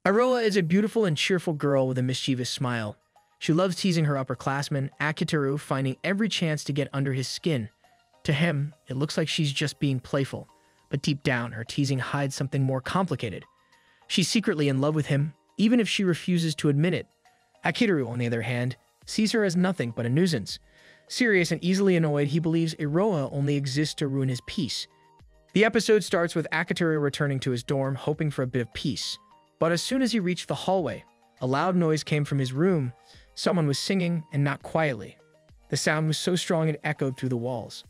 Iroha is a beautiful and cheerful girl with a mischievous smile. She loves teasing her upperclassman, Akiteru, finding every chance to get under his skin. To him, it looks like she's just being playful, but deep down, her teasing hides something more complicated. She's secretly in love with him, even if she refuses to admit it. Akiteru, on the other hand, sees her as nothing but a nuisance. Serious and easily annoyed, he believes Iroha only exists to ruin his peace. The episode starts with Akiteru returning to his dorm, hoping for a bit of peace. But as soon as he reached the hallway, a loud noise came from his room. Someone was singing, and not quietly. The sound was so strong it echoed through the walls.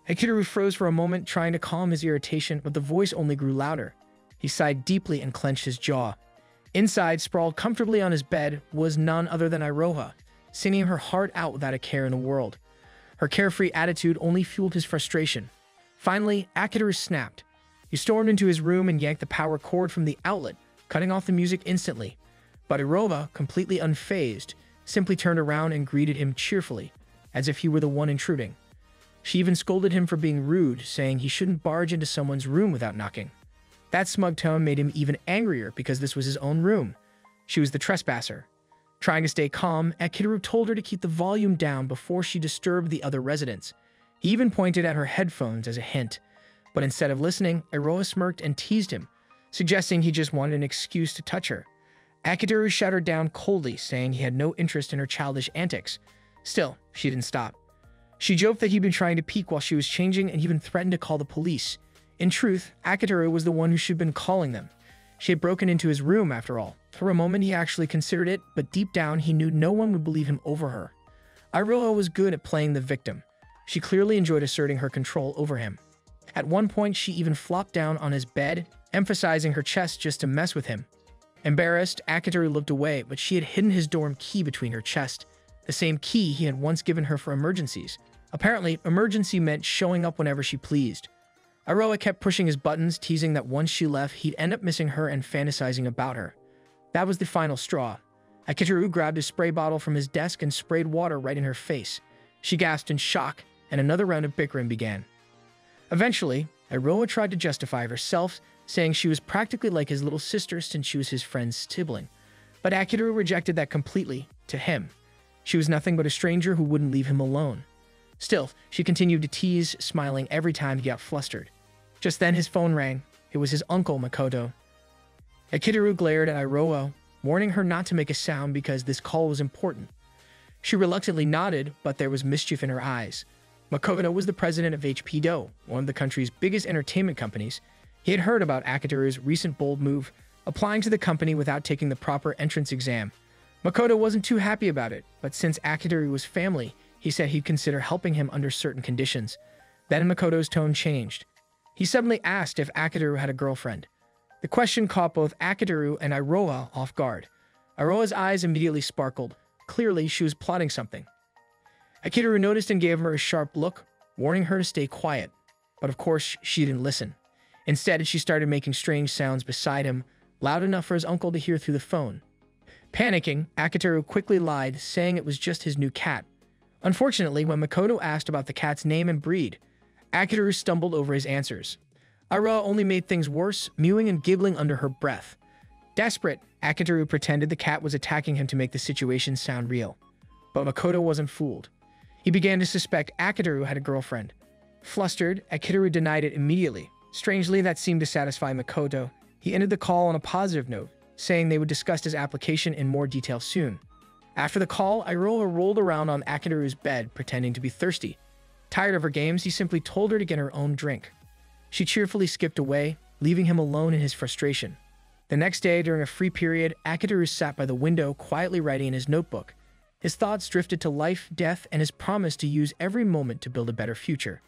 Akiteru froze for a moment, trying to calm his irritation, but the voice only grew louder. He sighed deeply and clenched his jaw. Inside, sprawled comfortably on his bed, was none other than Iroha, singing her heart out without a care in the world. Her carefree attitude only fueled his frustration. Finally, Akiteru snapped. He stormed into his room and yanked the power cord from the outlet, cutting off the music instantly. But Iroha, completely unfazed, simply turned around and greeted him cheerfully, as if he were the one intruding. She even scolded him for being rude, saying he shouldn't barge into someone's room without knocking. That smug tone made him even angrier because this was his own room. She was the trespasser. Trying to stay calm, Akiteru told her to keep the volume down before she disturbed the other residents. He even pointed at her headphones as a hint. But instead of listening, Iroha smirked and teased him, suggesting he just wanted an excuse to touch her. Akiteru shut her down coldly, saying he had no interest in her childish antics. Still, she didn't stop. She joked that he'd been trying to peek while she was changing and even threatened to call the police. In truth, Akiteru was the one who should have been calling them. She had broken into his room, after all. For a moment, he actually considered it, but deep down, he knew no one would believe him over her. Iroha was good at playing the victim. She clearly enjoyed asserting her control over him. At one point, she even flopped down on his bed, emphasizing her chest just to mess with him. Embarrassed, Akiteru looked away, but she had hidden his dorm key between her chest, the same key he had once given her for emergencies. Apparently, emergency meant showing up whenever she pleased. Iroha kept pushing his buttons, teasing that once she left, he'd end up missing her and fantasizing about her. That was the final straw. Akiteru grabbed his spray bottle from his desk and sprayed water right in her face. She gasped in shock, and another round of bickering began. Eventually, Iroha tried to justify herself, saying she was practically like his little sister since she was his friend's sibling. But Akiteru rejected that completely. To him, she was nothing but a stranger who wouldn't leave him alone. Still, she continued to tease, smiling every time he got flustered. Just then his phone rang. It was his uncle, Makoto. Akiteru glared at Iroha, warning her not to make a sound because this call was important. She reluctantly nodded, but there was mischief in her eyes. Makoto was the president of HP Do, one of the country's biggest entertainment companies. He had heard about Akiteru's recent bold move, applying to the company without taking the proper entrance exam. Makoto wasn't too happy about it, but since Akiteru was family, he said he'd consider helping him under certain conditions. Then Makoto's tone changed. He suddenly asked if Akiteru had a girlfriend. The question caught both Akiteru and Iroha off guard. Iroha's eyes immediately sparkled. Clearly, she was plotting something. Akiteru noticed and gave her a sharp look, warning her to stay quiet. But of course, she didn't listen. Instead, she started making strange sounds beside him, loud enough for his uncle to hear through the phone. Panicking, Akiteru quickly lied, saying it was just his new cat. Unfortunately, when Makoto asked about the cat's name and breed, Akiteru stumbled over his answers. Iroha only made things worse, mewing and giggling under her breath. Desperate, Akiteru pretended the cat was attacking him to make the situation sound real. But Makoto wasn't fooled. He began to suspect Akiteru had a girlfriend. Flustered, Akiteru denied it immediately. Strangely, that seemed to satisfy Makoto. He ended the call on a positive note, saying they would discuss his application in more detail soon. After the call, Iroha rolled around on Akiteru's bed, pretending to be thirsty. Tired of her games, he simply told her to get her own drink. She cheerfully skipped away, leaving him alone in his frustration. The next day, during a free period, Akiteru sat by the window, quietly writing in his notebook. His thoughts drifted to life, death, and his promise to use every moment to build a better future.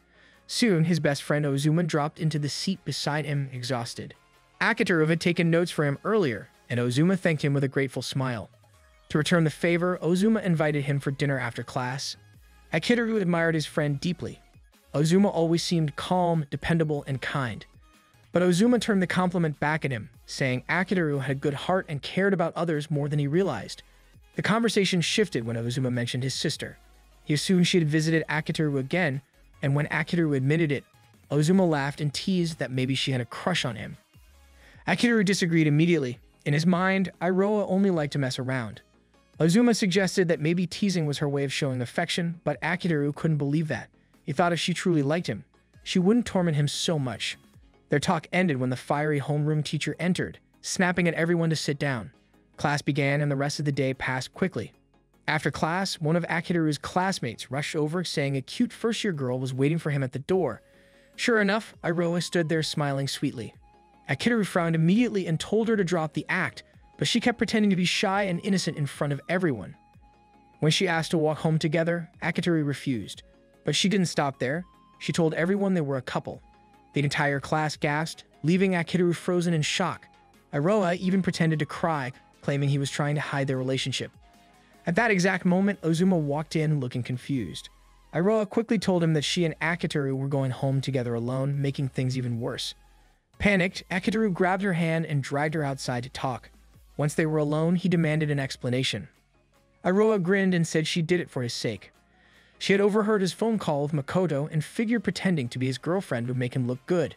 Soon, his best friend Ozuma dropped into the seat beside him, exhausted. Akiteru had taken notes for him earlier, and Ozuma thanked him with a grateful smile. To return the favor, Ozuma invited him for dinner after class. Akiteru admired his friend deeply. Ozuma always seemed calm, dependable, and kind. But Ozuma turned the compliment back at him, saying Akiteru had a good heart and cared about others more than he realized. The conversation shifted when Ozuma mentioned his sister. He assumed she had visited Akiteru again, and when Akiteru admitted it, Ozuma laughed and teased that maybe she had a crush on him. Akiteru disagreed immediately. In his mind, Iroha only liked to mess around. Azuma suggested that maybe teasing was her way of showing affection, but Akitoru couldn't believe that. He thought if she truly liked him, she wouldn't torment him so much. Their talk ended when the fiery homeroom teacher entered, snapping at everyone to sit down. Class began and the rest of the day passed quickly. After class, one of Akitoru's classmates rushed over saying a cute first-year girl was waiting for him at the door. Sure enough, Iroha stood there smiling sweetly. Akitoru frowned immediately and told her to drop the act, but she kept pretending to be shy and innocent in front of everyone. When she asked to walk home together, Akitoru refused. But she didn't stop there. She told everyone they were a couple. The entire class gasped, leaving Akitoru frozen in shock. Iroha even pretended to cry, claiming he was trying to hide their relationship. At that exact moment, Ozuma walked in looking confused. Iroha quickly told him that she and Akitoru were going home together alone, making things even worse. Panicked, Akitoru grabbed her hand and dragged her outside to talk. Once they were alone, he demanded an explanation. Iroha grinned and said she did it for his sake. She had overheard his phone call with Makoto and figured pretending to be his girlfriend would make him look good.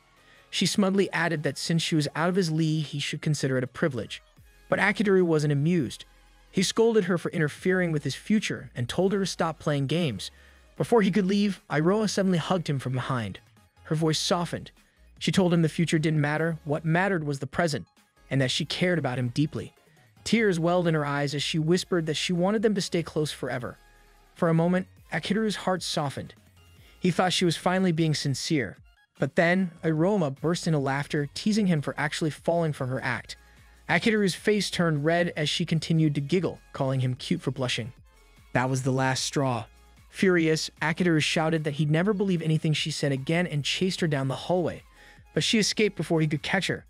She smugly added that since she was out of his league, he should consider it a privilege. But Akitoru wasn't amused. He scolded her for interfering with his future and told her to stop playing games. Before he could leave, Iroha suddenly hugged him from behind. Her voice softened. She told him the future didn't matter, what mattered was the present, and that she cared about him deeply. Tears welled in her eyes as she whispered that she wanted them to stay close forever. For a moment, Akitoru's heart softened. He thought she was finally being sincere. But then, Iroha burst into laughter, teasing him for actually falling for her act. Akitoru's face turned red as she continued to giggle, calling him cute for blushing. That was the last straw. Furious, Akitoru shouted that he'd never believe anything she said again and chased her down the hallway. But she escaped before he could catch her.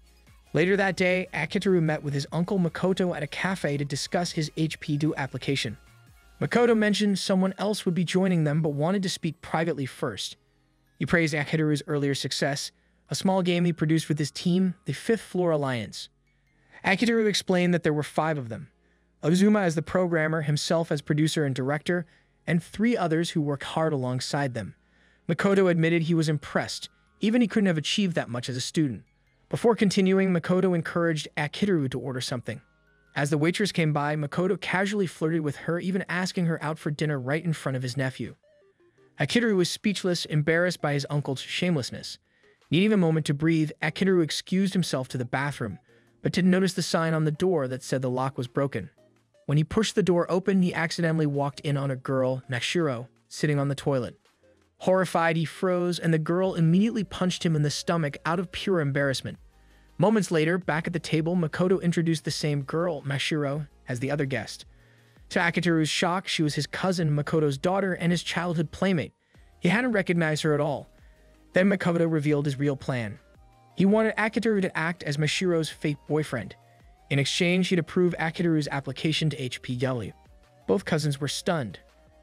Later that day, Akitoru met with his uncle Makoto at a cafe to discuss his HP application. Makoto mentioned someone else would be joining them but wanted to speak privately first. He praised Akitoru's earlier success, a small game he produced with his team, the Fifth Floor Alliance. Akitoru explained that there were 5 of them. Ozuma as the programmer, himself as producer and director, and 3 others who worked hard alongside them. Makoto admitted he was impressed, even he couldn't have achieved that much as a student. Before continuing, Makoto encouraged Akitoru to order something. As the waitress came by, Makoto casually flirted with her, even asking her out for dinner right in front of his nephew. Akitoru was speechless, embarrassed by his uncle's shamelessness. Needing a moment to breathe, Akitoru excused himself to the bathroom, but didn't notice the sign on the door that said the lock was broken. When he pushed the door open, he accidentally walked in on a girl, Mashiro, sitting on the toilet. Horrified, he froze, and the girl immediately punched him in the stomach out of pure embarrassment. Moments later, back at the table, Makoto introduced the same girl, Mashiro, as the other guest. To Akitoru's shock, she was his cousin, Makoto's daughter, and his childhood playmate. He hadn't recognized her at all. Then Makoto revealed his real plan. He wanted Akitoru to act as Mashiro's fake boyfriend. In exchange, he'd approve Akitoru's application to HPW. Both cousins were stunned.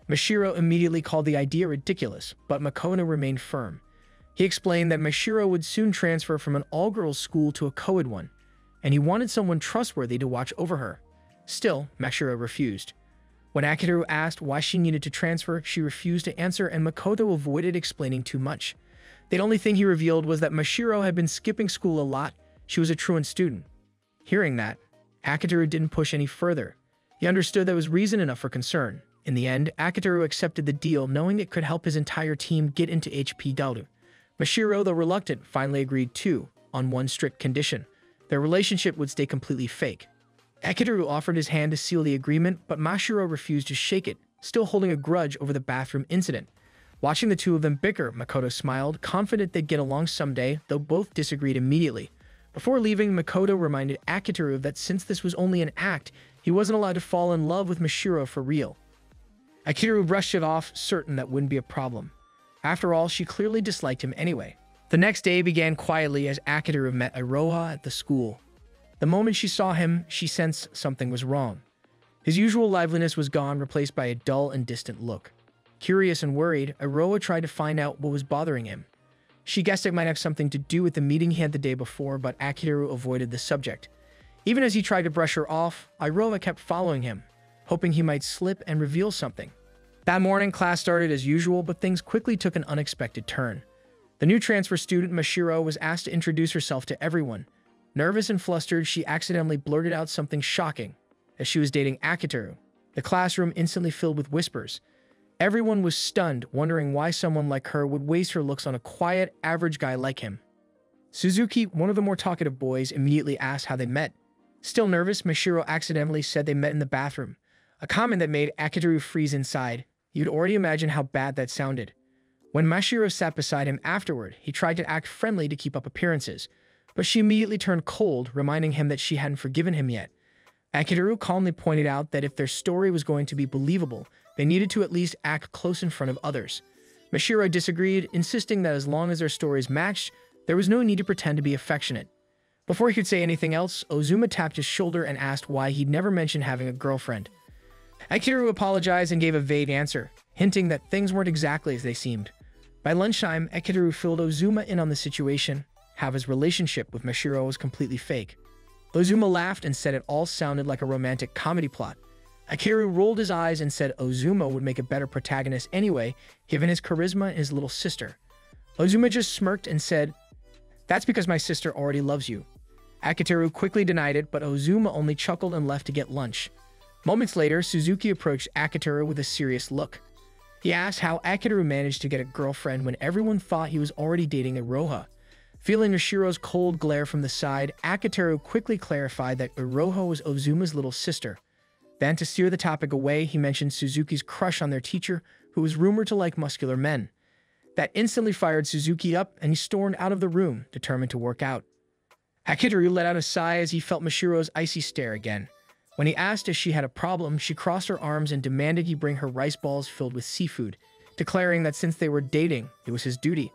Mashiro immediately called the idea ridiculous, but Makoto remained firm. He explained that Mashiro would soon transfer from an all-girls school to a co-ed one, and he wanted someone trustworthy to watch over her. Still, Mashiro refused. When Akitoru asked why she needed to transfer, she refused to answer, and Makoto avoided explaining too much. The only thing he revealed was that Mashiro had been skipping school a lot. She was a truant student. Hearing that, Akitoru didn't push any further. He understood there was reason enough for concern. In the end, Akitoru accepted the deal, knowing it could help his entire team get into HPW. Mashiro, though reluctant, finally agreed too, on one strict condition. Their relationship would stay completely fake. Akitoru offered his hand to seal the agreement, but Mashiro refused to shake it, still holding a grudge over the bathroom incident. Watching the two of them bicker, Makoto smiled, confident they'd get along someday, though both disagreed immediately. Before leaving, Makoto reminded Akitoru that since this was only an act, he wasn't allowed to fall in love with Mashiro for real. Akitoru brushed it off, certain that wouldn't be a problem. After all, she clearly disliked him anyway. The next day began quietly as Akitoru met Iroha at the school. The moment she saw him, she sensed something was wrong. His usual liveliness was gone, replaced by a dull and distant look. Curious and worried, Iroha tried to find out what was bothering him. She guessed it might have something to do with the meeting he had the day before, but Akitoru avoided the subject. Even as he tried to brush her off, Iroha kept following him, hoping he might slip and reveal something. That morning, class started as usual, but things quickly took an unexpected turn. The new transfer student, Mashiro, was asked to introduce herself to everyone. Nervous and flustered, she accidentally blurted out something shocking, as she was dating Akiteru. The classroom instantly filled with whispers. Everyone was stunned, wondering why someone like her would waste her looks on a quiet, average guy like him. Suzuki, one of the more talkative boys, immediately asked how they met. Still nervous, Mashiro accidentally said they met in the bathroom, a comment that made Akiteru freeze inside. You'd already imagine how bad that sounded. When Mashiro sat beside him afterward, he tried to act friendly to keep up appearances, but she immediately turned cold, reminding him that she hadn't forgiven him yet. Akiteru calmly pointed out that if their story was going to be believable, they needed to at least act close in front of others. Mashiro disagreed, insisting that as long as their stories matched, there was no need to pretend to be affectionate. Before he could say anything else, Ozuma tapped his shoulder and asked why he'd never mentioned having a girlfriend. Akiteru apologized and gave a vague answer, hinting that things weren't exactly as they seemed. By lunchtime, Akiteru filled Ozuma in on the situation, how his relationship with Mashiro was completely fake. Ozuma laughed and said it all sounded like a romantic comedy plot. Akiteru rolled his eyes and said Ozuma would make a better protagonist anyway, given his charisma and his little sister. Ozuma just smirked and said, "That's because my sister already loves you." Akiteru quickly denied it, but Ozuma only chuckled and left to get lunch. Moments later, Suzuki approached Akiteru with a serious look. He asked how Akiteru managed to get a girlfriend when everyone thought he was already dating Iroha. Feeling Yoshiro's cold glare from the side, Akiteru quickly clarified that Iroha was Ozuma's little sister. Then, to steer the topic away, he mentioned Suzuki's crush on their teacher, who was rumored to like muscular men. That instantly fired Suzuki up, and he stormed out of the room, determined to work out. Akiteru let out a sigh as he felt Mashiro's icy stare again. When he asked if she had a problem, she crossed her arms and demanded he bring her rice balls filled with seafood, declaring that since they were dating, it was his duty.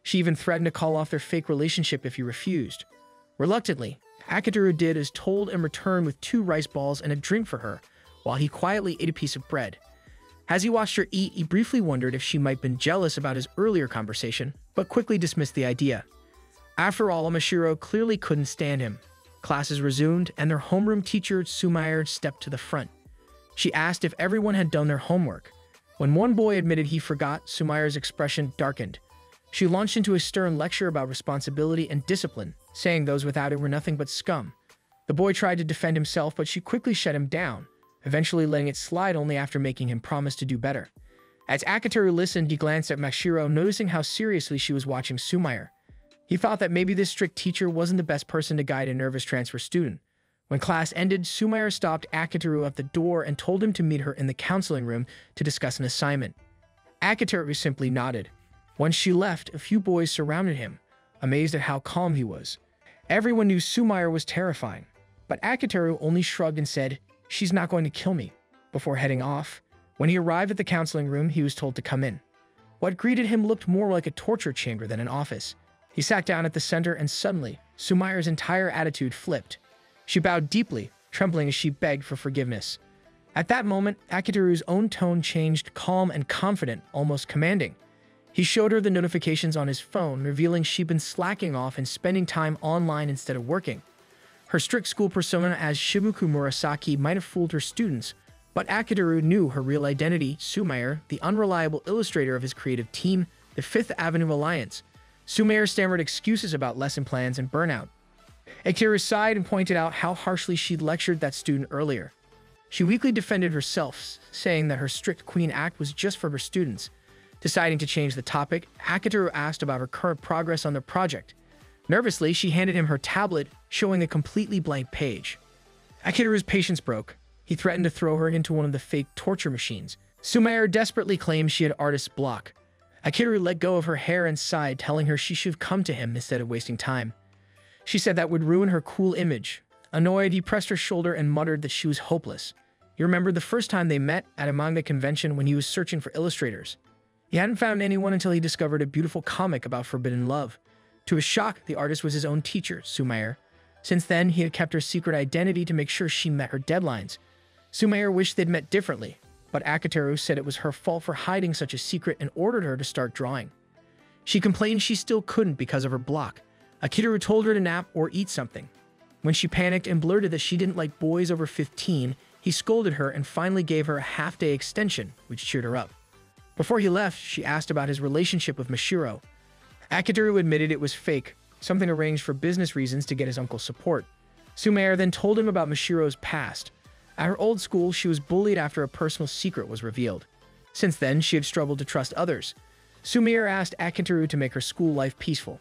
She even threatened to call off their fake relationship if he refused. Reluctantly, Akiteru did as told and returned with 2 rice balls and a drink for her, while he quietly ate a piece of bread. As he watched her eat, he briefly wondered if she might have been jealous about his earlier conversation, but quickly dismissed the idea. After all, Mashiro clearly couldn't stand him. Classes resumed, and their homeroom teacher, Sumair, stepped to the front. She asked if everyone had done their homework. When one boy admitted he forgot, Sumair's expression darkened. She launched into a stern lecture about responsibility and discipline, saying those without it were nothing but scum. The boy tried to defend himself, but she quickly shut him down, eventually letting it slide only after making him promise to do better. As Akiteru listened, he glanced at Mashiro, noticing how seriously she was watching Sumair. He thought that maybe this strict teacher wasn't the best person to guide a nervous transfer student. When class ended, Sumair stopped Akiteru at the door and told him to meet her in the counseling room to discuss an assignment. Akiteru simply nodded. Once she left, a few boys surrounded him, amazed at how calm he was. Everyone knew Sumair was terrifying, but Akiteru only shrugged and said, "She's not going to kill me," before heading off. When he arrived at the counseling room, he was told to come in. What greeted him looked more like a torture chamber than an office. He sat down at the center, and suddenly, Sumair's entire attitude flipped. She bowed deeply, trembling as she begged for forgiveness. At that moment, Akiteru's own tone changed, calm and confident, almost commanding. He showed her the notifications on his phone, revealing she'd been slacking off and spending time online instead of working. Her strict school persona as Shibuku Murasaki might have fooled her students, but Akiteru knew her real identity, Sumair, the unreliable illustrator of his creative team, the Fifth Avenue Alliance. Sumair stammered excuses about lesson plans and burnout. Akiteru sighed and pointed out how harshly she'd lectured that student earlier. She weakly defended herself, saying that her strict queen act was just for her students. Deciding to change the topic, Akiteru asked about her current progress on their project. Nervously, she handed him her tablet, showing a completely blank page. Akiteru's patience broke. He threatened to throw her into one of the fake torture machines. Sumair desperately claimed she had artist's block. Akiteru let go of her hair and sighed, telling her she should come to him instead of wasting time. She said that would ruin her cool image. Annoyed, he pressed her shoulder and muttered that she was hopeless. He remembered the first time they met at a manga convention when he was searching for illustrators. He hadn't found anyone until he discovered a beautiful comic about forbidden love. To his shock, the artist was his own teacher, Sumair. Since then, he had kept her secret identity to make sure she met her deadlines. Sumair wished they'd met differently, but Akiteru said it was her fault for hiding such a secret and ordered her to start drawing. She complained she still couldn't because of her block. Akiteru told her to nap or eat something. When she panicked and blurted that she didn't like boys over 15, he scolded her and finally gave her a half-day extension, which cheered her up. Before he left, she asked about his relationship with Mashiro. Akiteru admitted it was fake, something arranged for business reasons to get his uncle's support. Sumire then told him about Mashiro's past. At her old school, she was bullied after a personal secret was revealed. Since then, she had struggled to trust others. Sumire asked Akitaru to make her school life peaceful.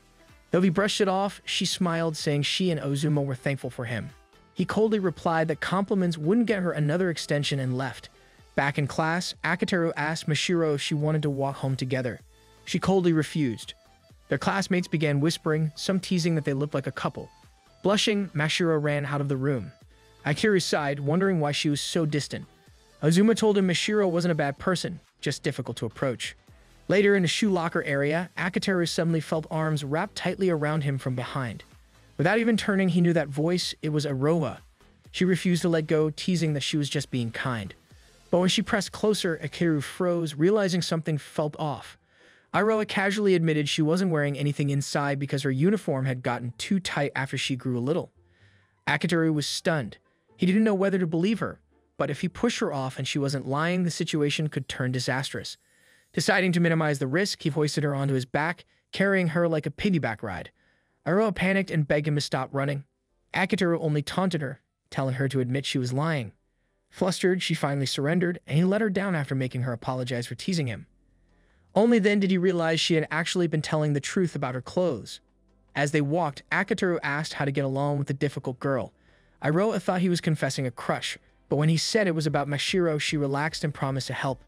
Though he brushed it off, she smiled, saying she and Ozuma were thankful for him. He coldly replied that compliments wouldn't get her another extension and left. Back in class, Akitaru asked Mashiro if she wanted to walk home together. She coldly refused. Their classmates began whispering, some teasing that they looked like a couple. Blushing, Mashiro ran out of the room. Akitaru sighed, wondering why she was so distant. Ozuma told him Mashiro wasn't a bad person, just difficult to approach. Later, in a shoe locker area, Akitaru suddenly felt arms wrapped tightly around him from behind. Without even turning, he knew that voice. It was Aroha. She refused to let go, teasing that she was just being kind. But when she pressed closer, Akitaru froze, realizing something felt off. Aroha casually admitted she wasn't wearing anything inside because her uniform had gotten too tight after she grew a little. Akitaru was stunned. He didn't know whether to believe her, but if he pushed her off and she wasn't lying, the situation could turn disastrous. Deciding to minimize the risk, he hoisted her onto his back, carrying her like a piggyback ride. Aroha panicked and begged him to stop running. Akitaru only taunted her, telling her to admit she was lying. Flustered, she finally surrendered, and he let her down after making her apologize for teasing him. Only then did he realize she had actually been telling the truth about her clothes. As they walked, Akitaru asked how to get along with the difficult girl. Aroha thought he was confessing a crush, but when he said it was about Mashiro, she relaxed and promised to help.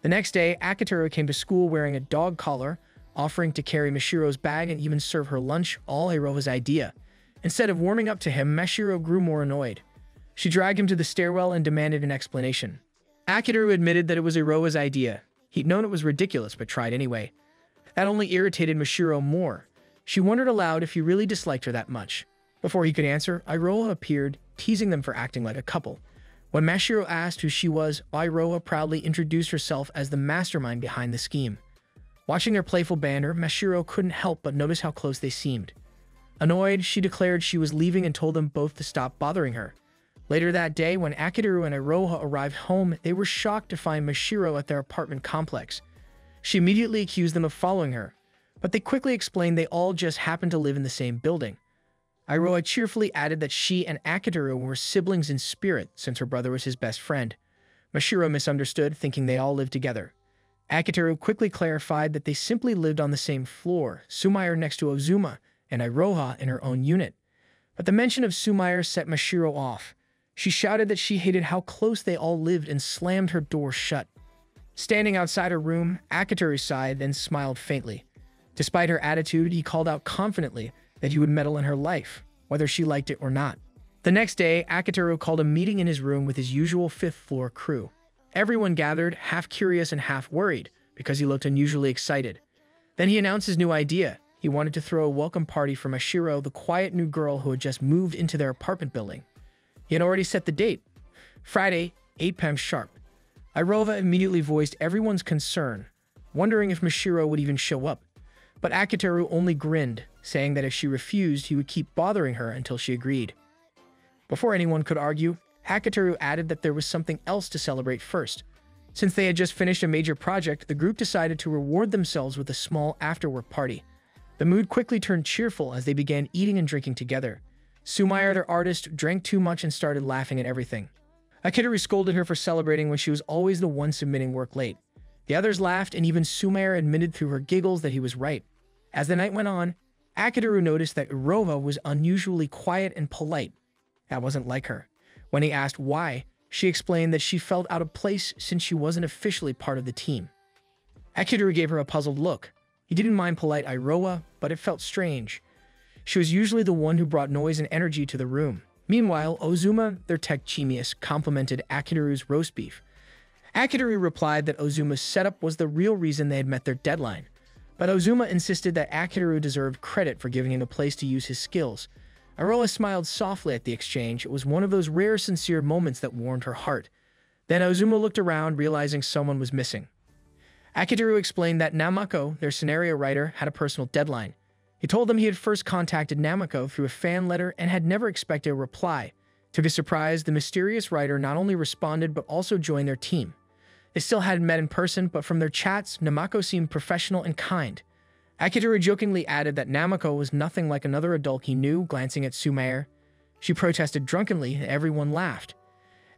The next day, Akitaru came to school wearing a dog collar, offering to carry Mashiro's bag and even serve her lunch, all Aroha's idea. Instead of warming up to him, Mashiro grew more annoyed. She dragged him to the stairwell and demanded an explanation. Akitaru admitted that it was Aroha's idea. He'd known it was ridiculous, but tried anyway. That only irritated Mashiro more. She wondered aloud if he really disliked her that much. Before he could answer, Aroha appeared, teasing them for acting like a couple. When Mashiro asked who she was, Aroha proudly introduced herself as the mastermind behind the scheme. Watching their playful banter, Mashiro couldn't help but notice how close they seemed. Annoyed, she declared she was leaving and told them both to stop bothering her. Later that day, when Akitaru and Aroha arrived home, they were shocked to find Mashiro at their apartment complex. She immediately accused them of following her, but they quickly explained they all just happened to live in the same building. Aroha cheerfully added that she and Akitaru were siblings in spirit since her brother was his best friend. Mashiro misunderstood, thinking they all lived together. Akitaru quickly clarified that they simply lived on the same floor, Sumire next to Ozuma, and Aroha in her own unit. But the mention of Sumire set Mashiro off. She shouted that she hated how close they all lived and slammed her door shut. Standing outside her room, Akitaru sighed, then smiled faintly. Despite her attitude, he called out confidently that he would meddle in her life, whether she liked it or not. The next day, Akitaru called a meeting in his room with his usual fifth-floor crew. Everyone gathered, half curious and half worried, because he looked unusually excited. Then he announced his new idea. He wanted to throw a welcome party for Mashiro, the quiet new girl who had just moved into their apartment building. He had already set the date. Friday, 8 p.m. sharp. Aroha immediately voiced everyone's concern, wondering if Mashiro would even show up. But Akitaru only grinned, saying that if she refused, he would keep bothering her until she agreed. Before anyone could argue, Akitaru added that there was something else to celebrate first. Since they had just finished a major project, the group decided to reward themselves with a small after-work party. The mood quickly turned cheerful as they began eating and drinking together. Sumire, their artist, drank too much and started laughing at everything. Akitaru scolded her for celebrating when she was always the one submitting work late. The others laughed, and even Sumire admitted through her giggles that he was right. As the night went on, Akitaru noticed that Aroha was unusually quiet and polite. That wasn't like her. When he asked why, she explained that she felt out of place since she wasn't officially part of the team. Akitaru gave her a puzzled look. He didn't mind polite Aroha, but it felt strange. She was usually the one who brought noise and energy to the room. Meanwhile, Ozuma, their tech genius, complimented Akitaru's roast beef. Akitaru replied that Ozuma's setup was the real reason they had met their deadline. But Ozuma insisted that Akitaru deserved credit for giving him a place to use his skills. Aroha smiled softly at the exchange. It was one of those rare, sincere moments that warmed her heart. Then Ozuma looked around, realizing someone was missing. Akitaru explained that Namako, their scenario writer, had a personal deadline. He told them he had first contacted Namako through a fan letter and had never expected a reply. To his surprise, the mysterious writer not only responded but also joined their team. They still hadn't met in person, but from their chats, Namako seemed professional and kind. Akitoru jokingly added that Namako was nothing like another adult he knew, glancing at Sumair. She protested drunkenly, and everyone laughed.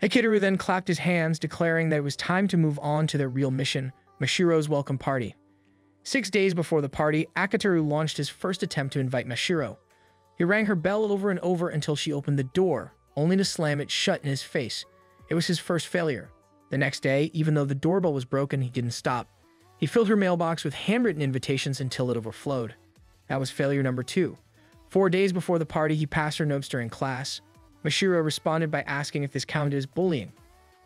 Akitoru then clapped his hands, declaring that it was time to move on to their real mission, Mashiro's welcome party. 6 days before the party, Akitoru launched his first attempt to invite Mashiro. He rang her bell over and over until she opened the door, only to slam it shut in his face. It was his first failure. The next day, even though the doorbell was broken, he didn't stop. He filled her mailbox with handwritten invitations until it overflowed. That was failure number 2. 4 days before the party, he passed her notes during class. Mashiro responded by asking if this counted as bullying.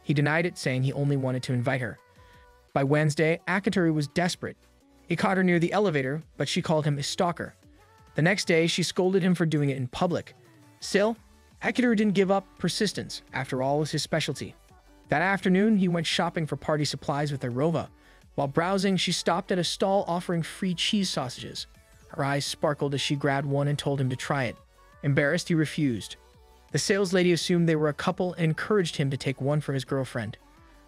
He denied it, saying he only wanted to invite her. By Wednesday, Akitoru was desperate. He caught her near the elevator, but she called him a stalker. The next day, she scolded him for doing it in public. Still, Akitoru didn't give up. Persistence, after all, was his specialty. That afternoon, he went shopping for party supplies with Irova. While browsing, she stopped at a stall offering free cheese sausages. Her eyes sparkled as she grabbed one and told him to try it. Embarrassed, he refused. The sales lady assumed they were a couple and encouraged him to take one for his girlfriend.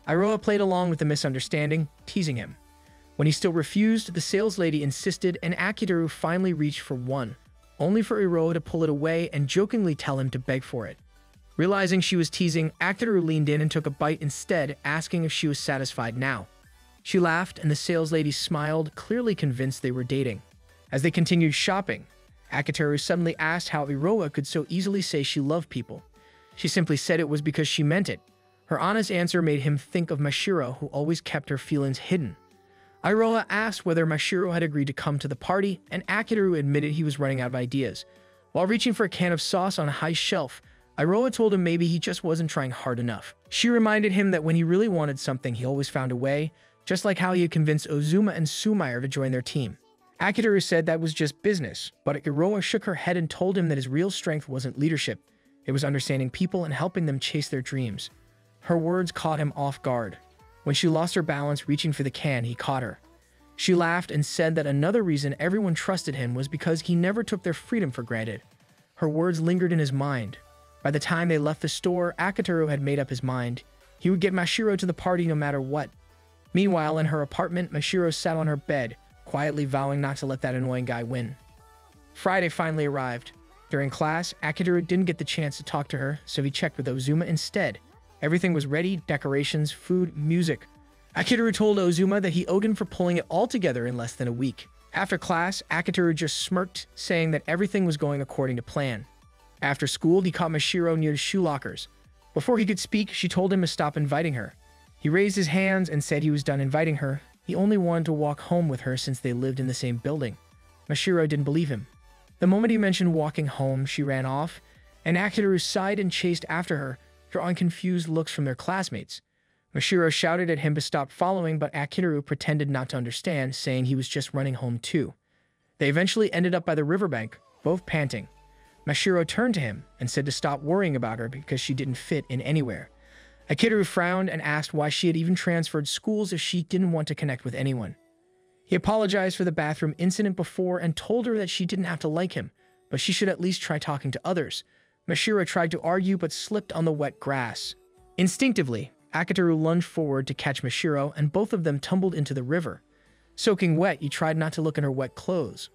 Iroha played along with the misunderstanding, teasing him. When he still refused, the sales lady insisted, and Akitoru finally reached for one, only for Iroha to pull it away and jokingly tell him to beg for it. Realizing she was teasing, Akitoru leaned in and took a bite instead, asking if she was satisfied now. She laughed, and the sales lady smiled, clearly convinced they were dating. As they continued shopping, Akitoru suddenly asked how Iroha could so easily say she loved people. She simply said it was because she meant it. Her honest answer made him think of Mashiro, who always kept her feelings hidden. Iroha asked whether Mashiro had agreed to come to the party, and Akitoru admitted he was running out of ideas. While reaching for a can of sauce on a high shelf, Iroha told him maybe he just wasn't trying hard enough. She reminded him that when he really wanted something, he always found a way, just like how he had convinced Ozuma and Sumair to join their team. Akitoru said that was just business, but Iroha shook her head and told him that his real strength wasn't leadership. It was understanding people and helping them chase their dreams. Her words caught him off guard. When she lost her balance reaching for the can, he caught her. She laughed and said that another reason everyone trusted him was because he never took their freedom for granted. Her words lingered in his mind. By the time they left the store, Akitoru had made up his mind. He would get Mashiro to the party no matter what. Meanwhile, in her apartment, Mashiro sat on her bed, quietly vowing not to let that annoying guy win. Friday finally arrived. During class, Akitoru didn't get the chance to talk to her, so he checked with Ozuma instead. Everything was ready: decorations, food, music. Akitoru told Ozuma that he owed him for pulling it all together in less than a week. After class, Akitoru just smirked, saying that everything was going according to plan. After school, he caught Mashiro near the shoe lockers. Before he could speak, she told him to stop inviting her. He raised his hands and said he was done inviting her. He only wanted to walk home with her since they lived in the same building. Mashiro didn't believe him. The moment he mentioned walking home, she ran off, and Akitoru sighed and chased after her, drawing confused looks from their classmates. Mashiro shouted at him to stop following, but Akitoru pretended not to understand, saying he was just running home too. They eventually ended up by the riverbank, both panting. Mashiro turned to him and said to stop worrying about her because she didn't fit in anywhere. Akitoru frowned and asked why she had even transferred schools if she didn't want to connect with anyone. He apologized for the bathroom incident before and told her that she didn't have to like him, but she should at least try talking to others. Mashiro tried to argue but slipped on the wet grass. Instinctively, Akitoru lunged forward to catch Mashiro, and both of them tumbled into the river. Soaking wet, he tried not to look at her wet clothes.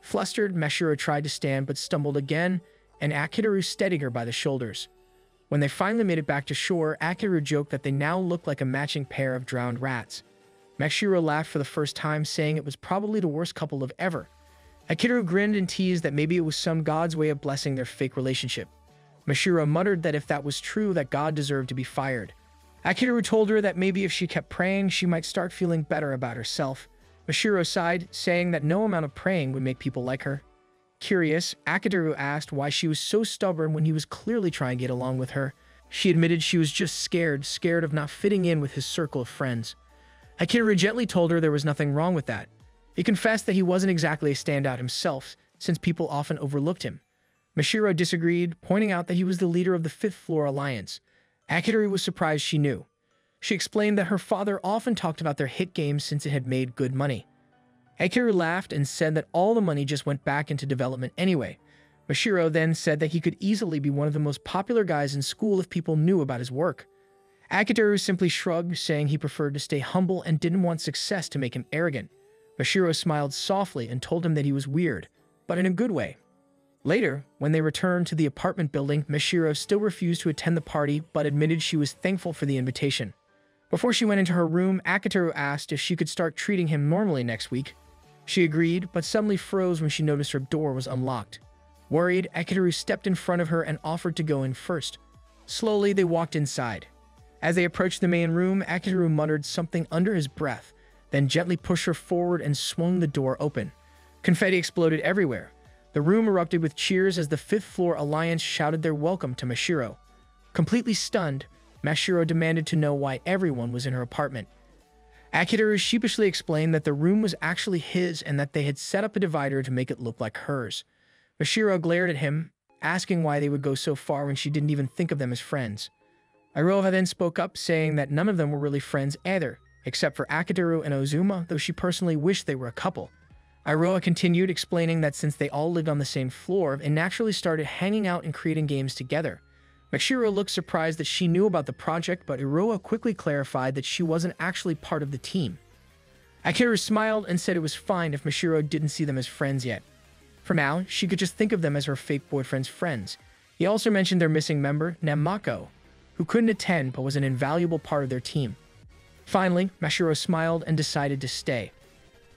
Flustered, Mashiro tried to stand but stumbled again, and Akitoru steadied her by the shoulders. When they finally made it back to shore, Akitoru joked that they now looked like a matching pair of drowned rats. Mashiro laughed for the first time, saying it was probably the worst couple of ever. Akitoru grinned and teased that maybe it was some god's way of blessing their fake relationship. Mashiro muttered that if that was true, that God deserved to be fired. Akitoru told her that maybe if she kept praying, she might start feeling better about herself. Mashiro sighed, saying that no amount of praying would make people like her. Curious, Akitoru asked why she was so stubborn when he was clearly trying to get along with her. She admitted she was just scared of not fitting in with his circle of friends. Akitoru gently told her there was nothing wrong with that. He confessed that he wasn't exactly a standout himself, since people often overlooked him. Mashiro disagreed, pointing out that he was the leader of the Fifth Floor Alliance. Akitoru was surprised she knew. She explained that her father often talked about their hit games since it had made good money. Akitoru laughed and said that all the money just went back into development anyway. Mashiro then said that he could easily be one of the most popular guys in school if people knew about his work. Akitoru simply shrugged, saying he preferred to stay humble and didn't want success to make him arrogant. Mashiro smiled softly and told him that he was weird, but in a good way. Later, when they returned to the apartment building, Mashiro still refused to attend the party but admitted she was thankful for the invitation. Before she went into her room, Akitoru asked if she could start treating him normally next week. She agreed, but suddenly froze when she noticed her door was unlocked. Worried, Akitoru stepped in front of her and offered to go in first. Slowly, they walked inside. As they approached the main room, Akitoru muttered something under his breath, then gently pushed her forward and swung the door open. Confetti exploded everywhere. The room erupted with cheers as the Fifth Floor Alliance shouted their welcome to Mashiro. Completely stunned, Mashiro demanded to know why everyone was in her apartment. Akitoru sheepishly explained that the room was actually his and that they had set up a divider to make it look like hers. Mashiro glared at him, asking why they would go so far when she didn't even think of them as friends. Iroha then spoke up, saying that none of them were really friends either, except for Akitoru and Ozuma, though she personally wished they were a couple. Iroha continued, explaining that since they all lived on the same floor, they naturally started hanging out and creating games together. Mashiro looked surprised that she knew about the project, but Iroha quickly clarified that she wasn't actually part of the team. Akitoru smiled and said it was fine if Mashiro didn't see them as friends yet. For now, she could just think of them as her fake boyfriend's friends. He also mentioned their missing member, Namako, who couldn't attend but was an invaluable part of their team. Finally, Mashiro smiled and decided to stay.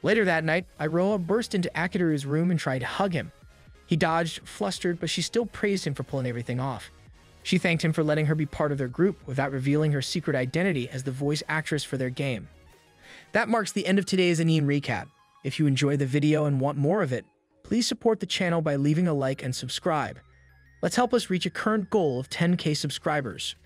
Later that night, Iroha burst into Akitoru's room and tried to hug him. He dodged, flustered, but she still praised him for pulling everything off. She thanked him for letting her be part of their group without revealing her secret identity as the voice actress for their game. That marks the end of today's Anime Recap. If you enjoyed the video and want more of it, please support the channel by leaving a like and subscribe. Let's help us reach a current goal of 10K subscribers.